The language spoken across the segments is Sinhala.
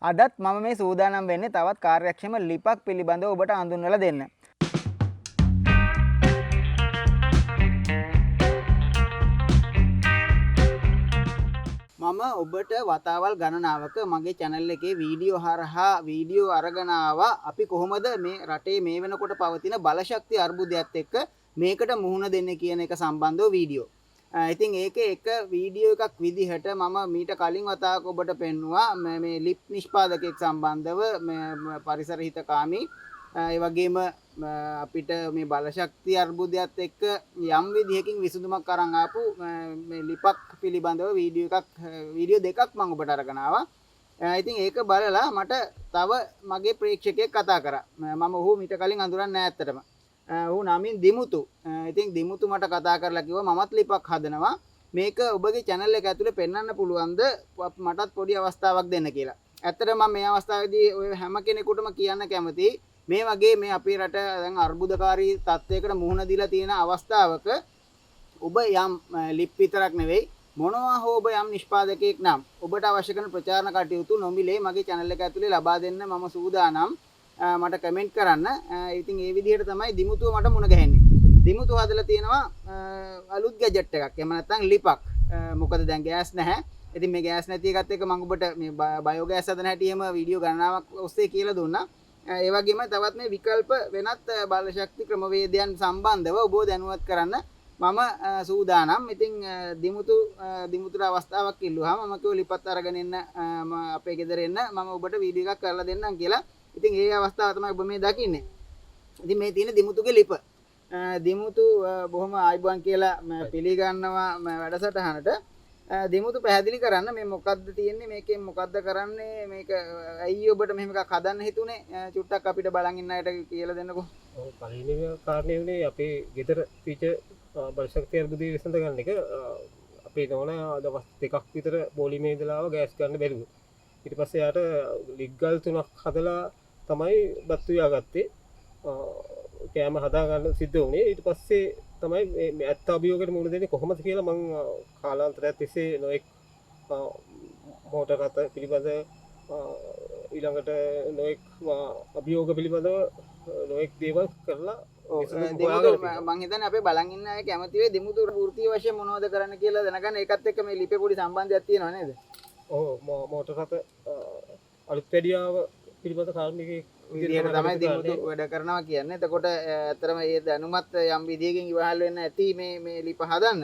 අදත් මම මේ සූදානම් වෙන්නේ තවත් කාර්යක්ෂම ලිපක් පිළිබඳව ඔබට හඳුන්වලා දෙන්න. මම ඔබට වතාවල් ගණනාවක මගේ channel එකේ වීඩියෝ හරහා වීඩියෝ අරගෙන ආවා අපි කොහොමද මේ රටේ මේ වෙනකොට පවතින බලශක්ති අර්බුදයත් එක්ක මේකට මුහුණ දෙන්නේ කියන එක සම්බන්ධව වීඩියෝ. ඉතින් ඒකේ එක වීඩියෝ එකක් විදිහට මම මීට කලින් වතාවක ඔබට පෙන්නුවා මේ ලිප් නිෂ්පාදකයෙක් සම්බන්ධව පරිසර හිතකාමී ඒ වගේම අපිට මේ බලශක්ති අර්බුදයත් එක්ක යම් විදිහකින් විසඳුමක් අරන් ආපු මේ ලිපක් පිළිබඳව වීඩියෝ දෙකක් මම ඔබට අරගෙන ආවා. ඉතින් ඒක බලලා මට තව මගේ ප්‍රේක්ෂකයෙක් කතා කරා. මම ඔහු මීට කලින් අඳුරන්නේ නැහැ ඇත්තටම. ඔහු නමින් දිමුතු. ඉතින් දිමුතු මට කතා කරලා කිව්වා මමත් ලිපක් හදනවා. මේක ඔබගේ channel එක ඇතුලේ පෙන්වන්න පුළුවන්ද? මටත් පොඩි අවස්ථාවක් දෙන්න කියලා. ඇත්තටම මම මේ අවස්ථාවේදී ඔය හැම කෙනෙකුටම කියන්න කැමතියි මේ වගේ මේ අපේ රට දැන් අර්බුදකාරී තත්ත්වයකට මුහුණ දීලා තියෙන අවස්ථාවක ඔබ යම් ලිප් විතරක් නෙවෙයි මොනවා හෝ ඔබ යම් නිෂ්පාදකයෙක් නම් ඔබට අවශ්‍ය කරන ප්‍රචාරණ කටයුතු නොමිලේ මගේ channel එක ඇතුලේ ලබා දෙන්න මම සූදානම්. මට කමෙන්ට් කරන්න. ඉතින් ඒ විදිහට තමයි දිමුතුව මට මුණ ගැහෙන්නේ. දිමුතුව හදලා තියෙනවා අලුත් ගැජට් එකක්. එහෙම නැත්නම් ලිපක්. මොකද දැන් ගෑස් නැහැ. ඉතින් මේ ගෑස් නැති එකත් එක්ක මම ඔබට මේ බයෝගෑස් හදන හැටි එහෙම වීඩියෝ ගණනාවක් ඔස්සේ කියලා දුන්නා. ඒ වගේම තවත් මේ විකල්ප වෙනත් බලශක්ති ක්‍රමවේදයන් සම්බන්ධව ඔබ දැනුවත් කරන්න මම සූදානම්. ඉතින් දිමුතුට අවස්ථාවක් ඉල්ලුවාම මම කිව්වා ලිපත් අරගෙන එන්න අපේ ගෙදර එන්න මම ඔබට වීඩියෝ එකක් කරලා දෙන්නම් කියලා. ඉතින් ඒ අවස්ථාව තමයි ඔබ මේ දකින්නේ. ඉතින් මේ තියෙන දිමුතුගේ ලිප. දිමුතු බොහොම ආයිබුවන් කියලා පිළිගන්නවා වැඩසටහනට. දිමුතු පැහැදිලි කරන්න මේ මොකද්ද තියෙන්නේ මේකෙන් මොකද්ද කරන්නේ මේක ඇයි ඔබට මෙහෙම එකක් හදන්න හිතුනේ චුට්ටක් අපිට බලන් ඉන්න අයට කියලා දෙන්නකෝ. ඔව් පළවෙනිම කාරණේ උනේ අපේ ගෙදර ෆීචර් බලශක්තිය අර්බුදය විසඳ ගන්න එක අපේ නෝනා දවස් දෙකක් විතර බෝලිමේ ඉඳලා ගෑස් ගන්න බැරුව. ඊට පස්සේ යාට ලිග්ගල් 3ක් හදලා තමයි බත් උයාගත්තේ. කෑම හදා ගන්න සිද්ධ වුණේ. ඊට පස්සේ තමයි මේ ඇත්ත අභියෝගයට මුහුණ දෙන්නේ කොහොමද කියලා මම කාලාන්තරයක් තිස්සේ නොඑක් මෝටර රථ පිළිබඳ ඊළඟට නොඑක් අභියෝග පිළිබඳව නොඑක් දේවල් කරලා මම හිතන්නේ අපේ බලන් ඉන්න අය කැමති වෙයි දිමුතු වෘත්තීය වශයෙන් මොනවද කරන්න කියලා දැනගන්න ඒකත් එක්ක මේ ලිපේ පොඩි සම්බන්ධයක් තියෙනව නේද? ඔව් මෝටර රථ අලුත් වැඩියාව පිළිබඳ කාර්මිකයෙක් විදිහට තමයි දිමුතු වැඩ කරනවා කියන්නේ. එතකොට ඇත්තටම මේ දැනුමත් යම් විදියකින් ඉවහල් වෙන්න ඇති මේ ලිප හදන්න.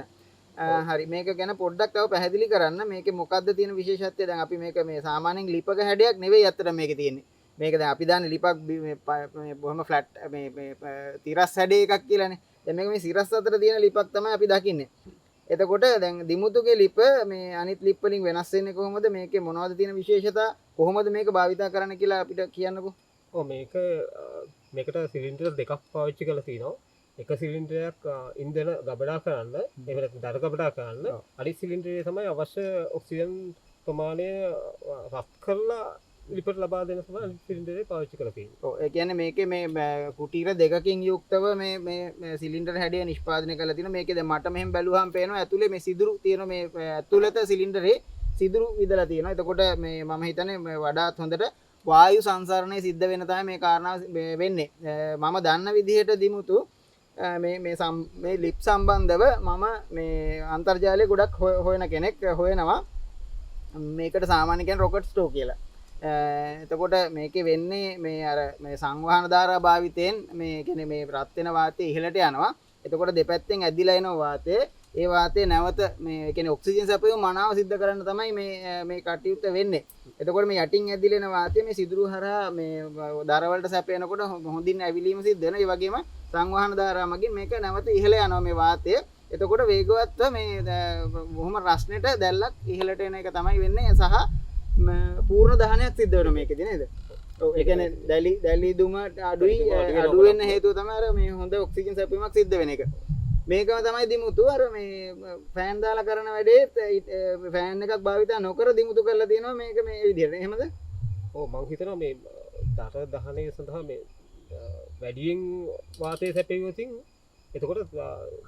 හරි මේක ගැන පොඩ්ඩක් තව පැහැදිලි කරන්න. මේකේ මොකද්ද තියෙන විශේෂත්වය? දැන් අපි මේක මේ සාමාන්‍යයෙන් ලිපක හැඩයක් නෙවෙයි ඇත්තටම මේකේ තියෙන්නේ. මේක දැන් අපි දාන්නේ ලිපක් මේ බොහොම ෆ්ලැට් මේ තිරස් හැඩේ එකක් කියලානේ. දැන් මේක මේ සිරස් අතර තියෙන ලිපක් තමයි අපි දකින්නේ. එතකොට දැන් දිමුතුගේ ලිප මේ අනිත් ලිප් වලින් වෙනස් වෙන්නේ කොහොමද? මේකේ මොනවද තියෙන විශේෂතා? කොහොමද මේක භාවිතා කරන්න කියලා අපිට කියන්නකෝ. මේකට සිලින්ඩර් දෙකක් පාවිච්චි කරලා තිනවා. එක සිලින්ඩරයක් ඉන්ධන ගබඩා කරන්න, එහෙම නැත්නම් දර ගබඩා කරන්න. අනිත් සිලින්ඩරේ තමයි අවශ්‍ය ඔක්සිජන් ප්‍රමාණය රත් කරලා ලිපට ලබා දෙන තමයි අනිත් සිලින්ඩරේ පාවිච්චි කරලා තියෙන්නේ. ඔව් ඒ කියන්නේ මේකේ මේ කුටීර දෙකකින් යුක්තව මේ සිලින්ඩර් හැඩය නිෂ්පාදනය කරලා තිනවා. මේකේ දැන් මට මෙහෙම බැලුවාම පේනවා ඇතුලේ මේ සිදුරු තියෙන මේ ඇතුළත සිලින්ඩරේ සිදුරු විදලා තියෙනවා. එතකොට මේ මම හිතන්නේ වඩාත් හොඳට වායු සංසරණය සිද්ධ වෙන තමයි මේ කාරණාව වෙන්නේ. මම දන්න විදිහට දිමුතු මේ ලිප් සම්බන්ධව මම මේ අන්තර්ජාලයේ ගොඩක් හොයන කෙනෙක් හොයනවා. මේකට සාමාන්‍ය කියන්නේ රොකට් ස්ටෝ කියලා. එතකොට මේකේ වෙන්නේ මේ අර මේ සංවහන ධාරා භාවිතයෙන් මේ කියන්නේ මේ රත් වෙන වාතය ඉහළට යනවා. එතකොට දෙපැත්තෙන් ඇදිලා එන වාතය ඒ වාතය නැවත මේ කියන්නේ ඔක්සිජන් සැපයීම මනාව සිද්ධ කරන්න තමයි මේ කටයුත්ත වෙන්නේ. එතකොට මේ යටින් ඇදිලෙන වාතය මේ සිදුරු හරහා මේ දර වලට සැපයනකොට හොඳින් ඇවිලීම සිද්ධ වෙනවා. ඒ වගේම සංවහන ධාරා මගින් මේක නැවත ඉහළ යනවා මේ වාතය. එතකොට වේගවත්ව මේ බොහොම රස්නෙට දැල්ලක් ඉහළට එන එක තමයි වෙන්නේ සහ පූර්ණ දහනයක් සිද්ධ වෙනවා මේකේදී නේද? ඔව් ඒ කියන්නේ දැලි දුම අඩු වෙන්න හේතුව තමයි අර මේ හොඳ ඔක්සිජන් සැපයීමක් සිද්ධ වෙන එක. මේකම තමයි දිමුතු අර මේ ෆෑන් දාලා කරන වැඩේ ෆෑන් එකක් භාවිතා නොකර දිමුතු කරලා තියෙනවා මේක මේ විදිහට. එහෙමද? ඔව් මම හිතනවා මේ දර දහනය සඳහා මේ වැඩියෙන් වාතය සැපෙවොතින් එතකොට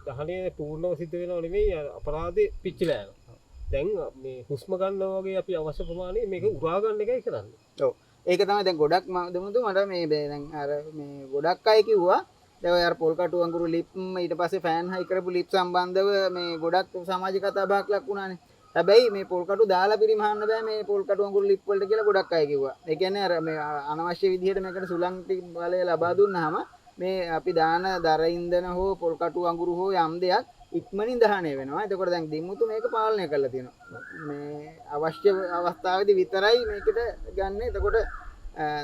දහනය පූර්ණව සිද්ධ වෙනව නෙමෙයි අපරාධේ පිච්චිලා යනවා. දැන් මේ හුස්ම ගන්න වගේ අපි අවශ්‍ය ප්‍රමාණය මේක උරා ගන්න එකයි කරන්නේ. ඔව්. ඒක තමයි දැන් ගොඩක් දෙමුතු මට මේ දැන් අර මේ ගොඩක් අය කිව්වා දැන් ඔය අර පොල්කටු අඟුරු ලිප් ඊට පස්සේ ෆෑන් හයි කරපු ලිප් සම්බන්ධව මේ ගොඩක් සමාජ කතා බහක් ලක් වුණානේ. හැබැයි මේ පොල්කටු දාලා පිරිමහන්න බෑ මේ පොල්කටු අඟුරු ලිප් වලට කියලා ගොඩක් අය කිව්වා. ඒ කියන්නේ අර මේ අනවශ්‍ය විදිහට මේකට සුළං බලය ලබා දුන්නාම මේ අපි දාන දර ඉන්ධන හෝ පොල්කටු අඟුරු හෝ යම් දෙයක් ඉක්මනින් දහණය වෙනවා. එතකොට දැන් දිමුතු මේක පාලනය කරලා තියෙනවා. මේ අවශ්‍ය අවස්ථාවේදී විතරයි මේකට ගන්න. එතකොට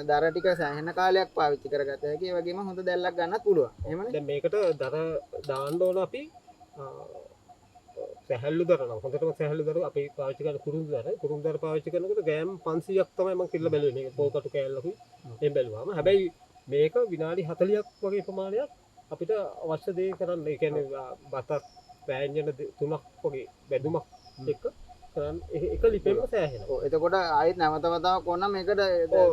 දර ටික සෑහෙන කාලයක් පාවිච්චි කරගත හැකි. ඒ වගේම හොඳ දැල්ලක් ගන්නත් පුළුවන්. එහෙමනේ. දැන් මේකට දර දාන්න ඕන අපි සැහැල්ලු දර නම් හොඳටම සැහැල්ලු දර අපි පාවිච්චි කරන කුරුඳු දර පාවිච්චි කරනකොට ගෑම් 500ක් තමයි මම කිල්ල බැලුවේ. මේක පොල්කටු කෑල්ලකුයි එම් බැලුවාම. හැබැයි මේක විනාඩි 40ක් වගේ ප්‍රමාණයක් අපිට අවශ්‍ය දේ කරන්න. ඒ කියන්නේ බතක් වෑංජන 3ක් වගේ බැදුමක් එක්ක කරන්න එක ලිපෙම සෑහෙනවා. ඔව් එතකොට ආයෙත් නැවත වතාවක් ඕන මේකට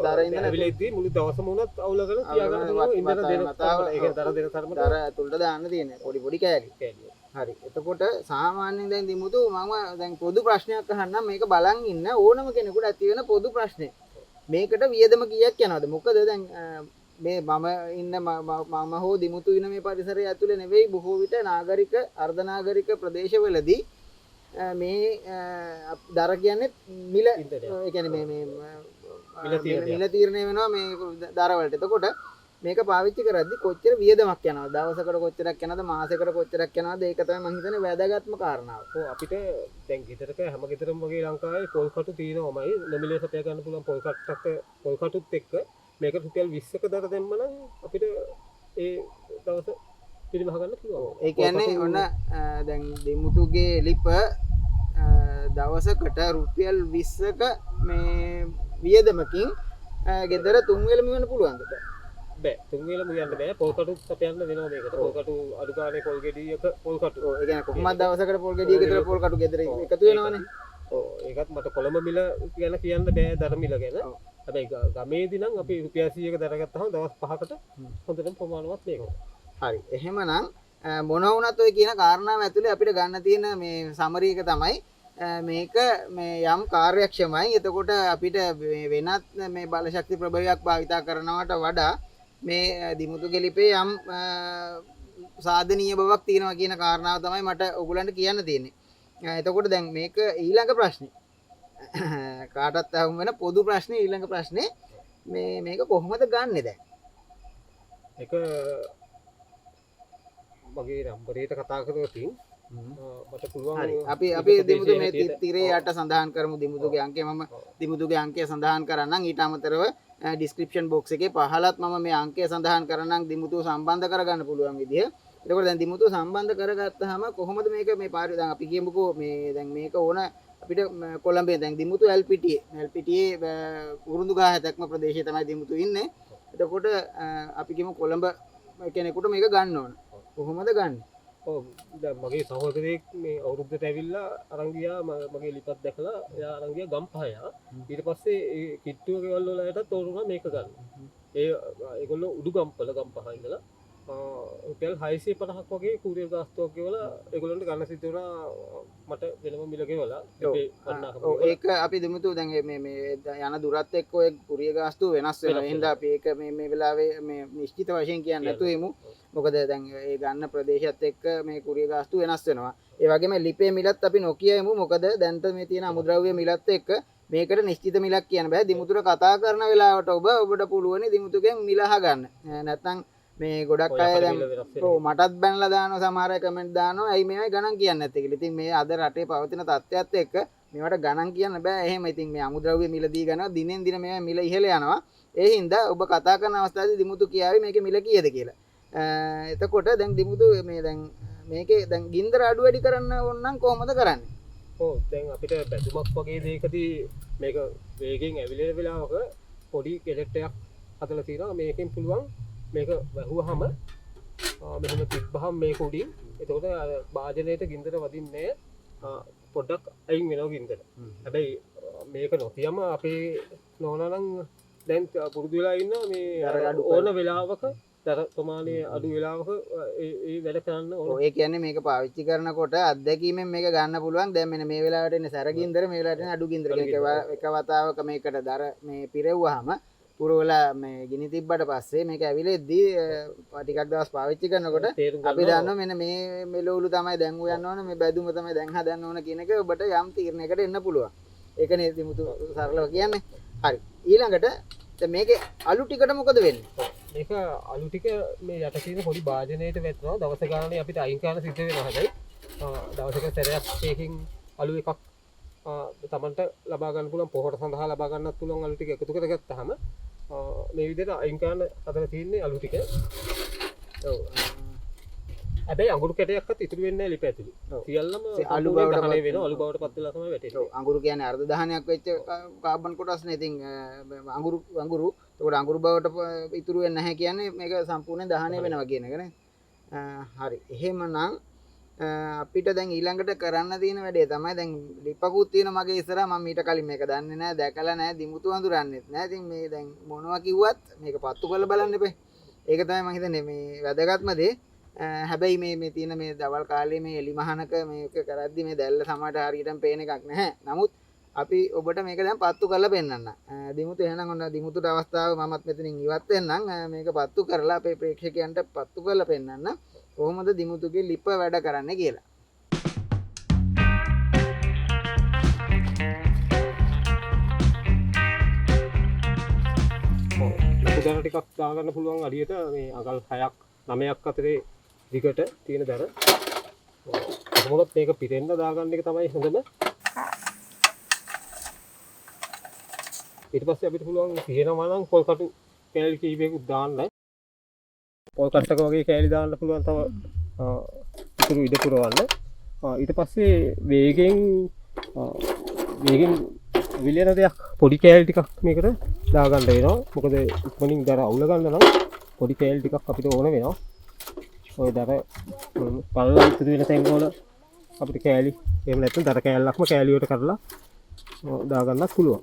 දර ඉඳන ඇවිලෙද්දී මුළු දවසම උනත් අවුලගෙන තියාගන්න පුළුවන්. ඉන්ධන දෙන තරමට ඒක දර දෙන තරමට දර ඇතුළට දාන්න තියෙන්නේ. පොඩි කෑලි. හරි. එතකොට සාමාන්‍යයෙන් දැන් දිමුතු මම දැන් පොදු ප්‍රශ්නයක් අහන්නම් මේක බලන් ඉන්න ඕනම කෙනෙකුට ඇති වෙන පොදු ප්‍රශ්නේ. මේකට වියදම කීයක් යනවද? මොකද දැන් මේ මම ඉන්න මම හෝ දිමුතු ඉන්න මේ පරිසරය ඇතුලේ නෙවෙයි බොහෝ විට නාගරික අර්ධනාගරික ප්‍රදේශවලදී මේ දර කියන්නේ මිල ඒ කියන්නේ මේ මිල තීරණය වෙනවා මේ දරවලට. එතකොට මේක පාවිච්චි කරද්දී කොච්චර වියදමක් යනවද? දවසකට කොච්චරක් යනවද? මාසෙකට කොච්චරක් යනවද? ඒක තමයි මම හිතන්නේ වැදගත්ම කාරණාව. ඔව් අපිට දැන් ගෙදරක හැම ගෙදරම වගේ ලංකාවේ පොල්කටු තියෙනවමයි. නොමිලේ සපයා ගන්න පුළුවන් පොල්කටුත් එක්ක මේක රුපියල් 20ක දර දැම්ම නම් අපිට ඒ දවස පිළිමහ ගන්න පුළුවන්. ඒ කියන්නේ ඔන්න දැන් දිමුතුගේ ලිප දවසකට රුපියල් 20ක මේ වියදමකින් ගෙදර 3 වෙලම වෙන්න පුළුවන්ද? බෑ. 3 වෙලම යන්න බෑ. පොල්කටු සපයන්න වෙනවා මේකට. පොල්කටු අඩු ගානේ පොල් ගෙඩියක පොල්කටු. ඔව් ඒ කියන්නේ කොහොමද දවසකට පොල් ගෙඩිය ගෙදර පොල්කටු ගෙදර එකතු වෙනවනේ. ඔව් ඒකත් මට කොළඹ මිල ගැන කියන්න බෑ දර මිල ගැන. හැබැයි ගමේදී නම් අපි රුපියල් 100ක දර ගත්තාම දවස් 5කට හොඳටම ප්‍රමාණවත් මේක. හරි. එහෙමනම් මොන වුණත් ඔය කියන කාරණාව ඇතුලේ අපිට ගන්න තියෙන මේ සමරි එක තමයි මේක මේ යම් කාර්යක්ෂමයි. එතකොට අපිට වෙනත් මේ බලශක්ති ප්‍රභවයක් භාවිතා කරනවට වඩා මේ දිමුතු ගෙලිපේ යම් සාධනීය බවක් තියෙනවා කියන කාරණාව තමයි මට ඔයගලන්ට කියන්න තියෙන්නේ. එතකොට දැන් මේක ඊළඟ ප්‍රශ්නේ කාටත් අහුම් වෙන පොදු ප්‍රශ්නේ ඊළඟ ප්‍රශ්නේ මේක කොහොමද ගන්නෙ දැන්? ඒක මගේ නම්බරේට කතා කරවතින් මට පුළුවන්. හරි අපි දිමුතු මේ තිරේ යට සඳහන් කරමු දිමුතුගේ අංකය. මම දිමුතුගේ අංකය සඳහන් කරන්නම්. ඊට අමතරව ඩිස්ක්‍රිප්ෂන් බොක්ස් එකේ පහලත් මම මේ අංකය සඳහන් කරන්නම් දිමුතුව සම්බන්ධ කරගන්න පුළුවන් විදිය. එතකොට දැන් දිමුතුව සම්බන්ධ කරගත්තාම කොහොමද මේක මේ පාරේ දැන් අපි කියමුකෝ මේ දැන් මේක ඕන අපිට කොළඹේ දැන් දිමුතු LPTA උරුඳු ගහ හැතක්ම ප්‍රදේශයේ තමයි දිමුතු ඉන්නේ. එතකොට අපි කියමු කොළඹ කෙනෙකුට මේක ගන්න ඕන. කොහොමද ගන්න? ඔව් දැන් මගේ සහෝදරයෙක් මේ අවුරුද්දට ඇවිල්ලා අරන් ගියා මගේ ලිපත් දැකලා එයා අරන් ගියා ගම්පහය. ඊට පස්සේ ඒ කිට්ටුව ගෙවල් වලට තෝරුණා මේක ගන්න. ඒගොල්ලෝ උඩු ගම්පහ ඉඳලා රුපියල් 650ක් වගේ කුරියර් ගාස්තුවක් ගෙවලා ඒගොල්ලන්ට ගන්න සිද්ධ වුණා. මට වෙනම මිල ගෙවලා ඒක අපි දෙමුතු දැන් මේ යන දුරත් එක්ක ඔය කුරියර් ගාස්තුව වෙනස් වෙනවා. එහෙනම් අපි ඒක මේ වෙලාවේ මේ නිශ්චිත වශයෙන් කියන්නේ නැතුව එමු. මොකද දැන් ඒ ගන්න ප්‍රදේශයත් එක්ක මේ කුරියර් ගාස්තුව වෙනස් වෙනවා. ඒ වගේම ලිපේ මිලත් අපි නොකිය යමු. මොකද දැන්ට මේ තියෙන අමුද්‍රව්‍ය මිලත් එක්ක මේකට නිශ්චිත මිලක් කියන්න බෑ. දිමුතුට කතා කරන වෙලාවට ඔබට පුළුවන් දිමුතුගෙන් මිල අහගන්න. නැත්නම් මේ ගොඩක් අය දැන් මටත් බැනලා දානවා සමහර අය කමෙන්ට් දානවා අයි මේවයි ගණන් කියන්නේ නැත්තේ කියලා. ඉතින් මේ අද රටේ පවතින තත්ත්වයත් එක්ක මේවට ගණන් කියන්න බෑ. එහෙම ඉතින් මේ අමුද්‍රව්‍ය මිල දී ගන්නවා දිනෙන් දින මේවා මිල ඉහළ යනවා. ඒ හින්දා ඔබ කතා කරන අවස්ථාවේදී දිමුතු කියාවි මේකේ මිල කීයද කියලා. එතකොට දැන් දිමුතු මේ දැන් මේකේ දැන් ගින්දර අඩු වැඩි කරන්න ඕන නම් කොහොමද කරන්නේ? ඔව් දැන් අපිට බැදුමක් වගේ දෙයකදී මේක වේගෙන් ඇවිලෙන වෙලාවක පොඩි කෙලෙට් එකක් හදලා තියෙනවා. මේකෙන් පුළුවන් මේක වැහුවහම මෙහෙම තිබ්බහම මේක උඩින් එතකොට භාජනයට ගින්දර වදින්නේ පොඩ්ඩක් අයින් වෙනවා ගින්දර. හැබැයි මේක නොතියම අපේ නෝනා නම් දැන් පුරුදු වෙලා ඉන්න මේ ඕන වෙලාවක දර ප්‍රමාණය අඩු වෙලාවක ඒ වැඩ කරන්න ඕන. ඒ කියන්නේ මේක පාවිච්චි කරනකොට අත්දැකීමෙන් මේක ගන්න පුළුවන්. දැන් මෙන්න මේ වෙලාවට එන්නේ සැරගින්දර, මේ වෙලාවට එන්නේ අඩු ගින්දර. එක වතාවක මේකට දර මේ පිරෙව්වහම පුරවලා මේ ගිනි තිබ්බට පස්සේ මේක ඇවිලෙද්දී ටිකක් දවස් පාවිච්චි කරනකොට අපි දන්නවා මෙන්න මේ මෙලවලු තමයි දැන් උයන්න ඕන, මේ බැදුම තමයි දැන් හදන්න ඕන කියන එක ඔබට යම් තීරණයකට එන්න පුළුවන්. ඒකනේ දිමුතු සරලව කියන්නේ. හරි. ඊළඟට මේකේ අලු ටිකට මොකද වෙන්නේ? මේක අලු ටික මේ යට තියෙන පොඩි භාජනයට වැටෙනවා. දවස ගානේ අපිට අයින් කරන්න සිද්ධ වෙනවා හැබැයි. දවසක සැරයක් ඒකෙන් අලු එකක් තමන්ට ලබා ගන්න පුළුවන්, පොහොර සඳහා ලබා ගන්නත් පුළුවන් අලු ටික එකතු කරගත්තාම මේ විදිහට අයින් කරන්න හදලා තියෙන්නේ අලු ටික. ඔව්. හැබැයි අඟුරු කැටයක්වත් ඉතුරු වෙන්නේ නැහැ ලිප ඇතුලේ. සියල්ලම අලු බවට දහනේ වෙනවා. අලු බවට පත් වෙලා තමයි වැටෙන්නේ. ඔව්. අඟුරු කියන්නේ අර්ධ දහනයක් වෙච්ච කාබන් කොටස්නේ. ඉතින් අඟුරු ඒකට අඟුරු බවට ඉතුරු වෙන්නේ නැහැ කියන්නේ මේක සම්පූර්ණ දහනය වෙනවා කියන එකනේ. හරි. එහෙමනම් අපිට දැන් ඊළඟට කරන්න තියෙන වැඩේ තමයි දැන් ලිපකුත් තියෙන මගේ ඉස්සරහා. මම ඊට කලින් මේක දන්නේ නැහැ, දැකලා නැහැ, දිමුතු හඳුරන්නෙත් නැහැ. ඉතින් මේ දැන් මොනවා කිව්වත් මේක පත්තු කරලා බලන්න එපේ. ඒක තමයි මම හිතන්නේ මේ වැදගත්ම දේ. හැබැයි මේ තියෙන මේ දවල් කාලේ මේ එලි මහනක මේක කරද්දි මේ දැල්ල සමහරට හරියටම පේන එකක් නැහැ. නමුත් අපි ඔබට මේක දැන් පත්තු කරලා පෙන්නන්න. දිමුතු එහෙනම් ඔන්න දිමුතුට අවස්ථාව මමත් මෙතනින් ඉවත් වෙන්නම්. මේක පත්තු කරලා අපේ ප්‍රේක්ෂකයන්ට පත්තු කරලා පෙන්නන්න. කොහොමද දිමුතුගේ ලිප වැඩ කරන්නේ කියලා. ලොකු දර ටිකක් දාගන්න පුළුවන් අඩියට මේ අඟල් 6ක් 9ක් අතරේ දිගට තියෙන දර. කොහොමද මේක පිරෙන්න දාගන්න එක තමයි හොඳම. ඊට පස්සේ අපිට පුළුවන් තියෙනවා නම් පොල් කටු කෑලි කීපයකුත් දාන්න. පොල් කට්ටක වගේ කෑලි දාන්න පුළුවන් තව ඉතුරු ඉඩ පුරවන්න. ඊට පස්සේ වේගෙන් විලෙන දෙයක් පොඩි කෑලි ටිකක් මේකට දාගන්න වෙනවා. මොකද ඉක්මනින් දර අවුල ගන්න නම් පොඩි කෑලි ටිකක් අපිට ඕන වෙනවා. ඔය දර පල්ලා ඉතුරු වෙන තැන් වල අපිට කෑලි එහෙම නැත්නම් දර කෑල්ලක්ම කෑලි වලට කරලා දාගන්නත් පුළුවන්.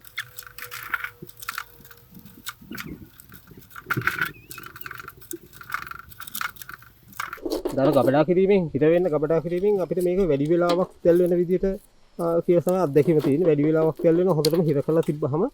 දර ගබඩා කිරීමෙන් හිත වෙන්න ගබඩා කිරීමෙන් අපිට මේක වැඩි වෙලාවක් තැල් වෙන විදිහට කියලා තමයි අත්දැකීම තියෙන්නේ. වැඩි වෙලාවක් තැල් වෙන හොඳටම හිර කරලා තිබ්බහම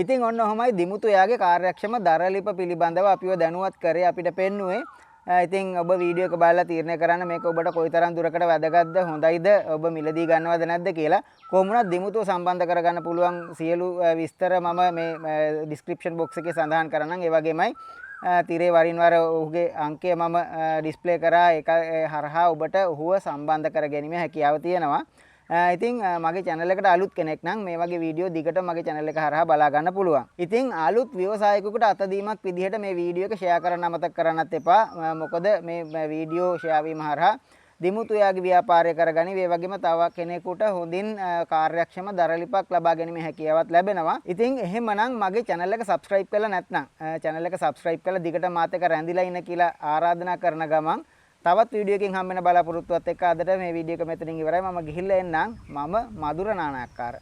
ඉතින් ඔන්න ඔහමයි දිමුතු එයාගේ කාර්යක්ෂම දරලිප පිළිබඳව අපිව දැනුවත් කරේ අපිට පෙන්නුවේ. ඉතින් ඔබ වීඩියෝ එක බලලා තීරණය කරන්න මේක ඔබට කොයිතරම් දුරකට වැදගත්ද, හොඳයිද, ඔබ මිලදී ගන්නවද නැද්ද කියලා. කොහොම වුණත් දිමුතුව සම්බන්ධ කරගන්න පුළුවන් සියලු විස්තර මම මේ ඩිස්ක්‍රිප්ෂන් බොක්ස් එකේ සඳහන් කරනම්. ඒ වගේමයි තිරේ වරින් වර ඔහුගේ අංකය මම ඩිස්ප්ලේ කරා. ඒක හරහා ඔබට ඔහුව සම්බන්ධ කර ගැනීම හැකියාව තියෙනවා. ඉතින් මගේ channel එකට අලුත් කෙනෙක් නම් මේ වගේ වීඩියෝ දිගට මගේ channel එක හරහා බලා ගන්න පුළුවන්. ඉතින් අලුත් ව්‍යවසායකයෙකුට අතදීමක් විදිහට මේ වීඩියෝ එක share කරන්න අමතක කරන්නත් එපා. මොකද මේ වීඩියෝ share වීම හරහා දිමුතු යාගේ ව්‍යාපාරය කරගනි. ඒ වගේම තව කෙනෙකුට හොඳින් කාර්යක්ෂම දරලිපක් ලබා ගැනීම හැකියාවක් ලැබෙනවා. ඉතින් එහෙමනම් මගේ channel එක subscribe කරලා නැත්නම් channel එක subscribe කරලා දිගට මාත් එක්ක රැඳිලා ඉන්න කියලා ආරාධනා කරන ගමන් තවත් වීඩියෝ එකකින් හම්බ වෙන බලාපොරොත්තුවත් එක්ක අදට මේ වීඩියෝ එක මෙතනින් ඉවරයි. මම ගිහිල්ලා එන්නම්. මම මధుර නානායක්කාර.